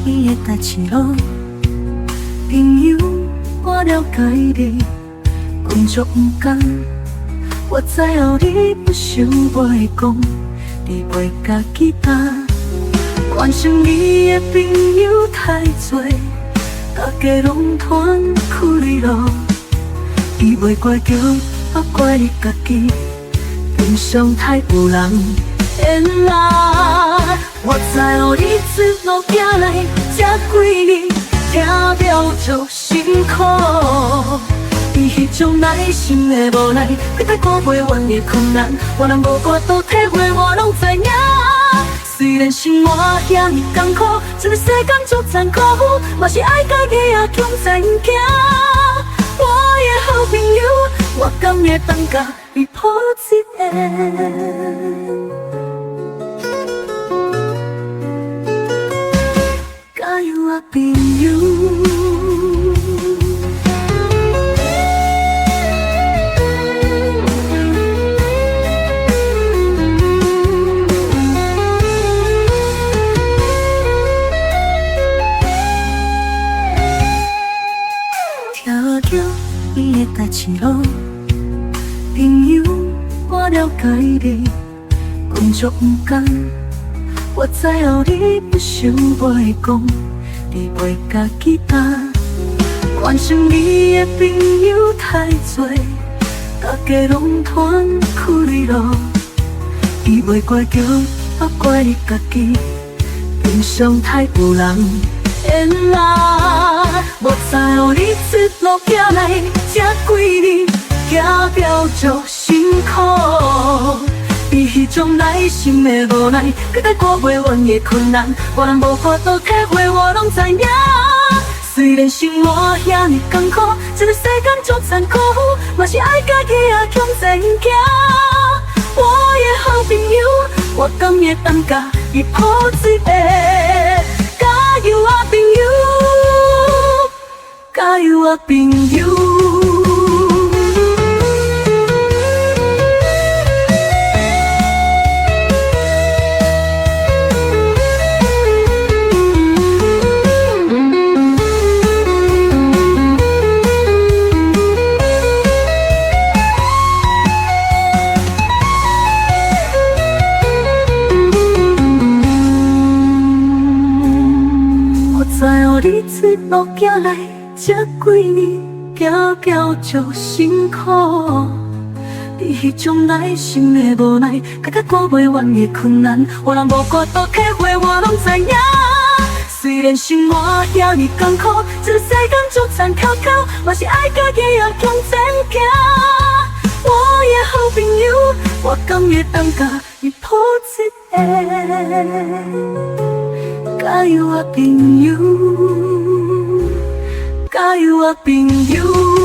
伊的代志咯。朋友，我了解你，工作不甘，我知后你不想袂讲，你袂家己担。关心你的朋友太多，大家拢团苦你咯。伊袂怪叫，也怪你家己，平常太有人缘啦。我知予你一路行来这几年，听了足辛苦。比迄种耐心的无奈，搁再过袂完的困难，我人无法度体会，我拢知影。虽然生活遐尼艰苦，这个世间足残酷，嘛是爱家己也强才行。我的好朋友，我甘会当甲你抱一下。加油啊，朋友！听着伊的代志咯，朋友，我了解你，工作不甘。我知后你不想袂讲，你袂家己担。关心你的朋友太多，大家拢团苦你咯。伊袂怪叫，也怪你家己，平常太有人缘啦。我知予你一路行来这几年，行了足辛苦。比迄种耐心的无奈，搁再过袂完的困难，我人无法度体会，我拢知影。虽然生活遐尼艰苦，这个世间足残酷，嘛是爱家己也强才行。我的好朋友，我甘会当甲伊抱一下。加油啊，朋友！加油啊，朋友！知予你一路行来这几年，行了足辛苦。比迄种耐心的无奈，搁再过袂完的困难，我人无法度体会，我拢知影。虽然生活遐尼艰苦，这个世间足残酷，嘛是爱家己也强才行。我的好朋友，我甘会当甲伊抱一下。加油啊，朋友！加油啊，朋友！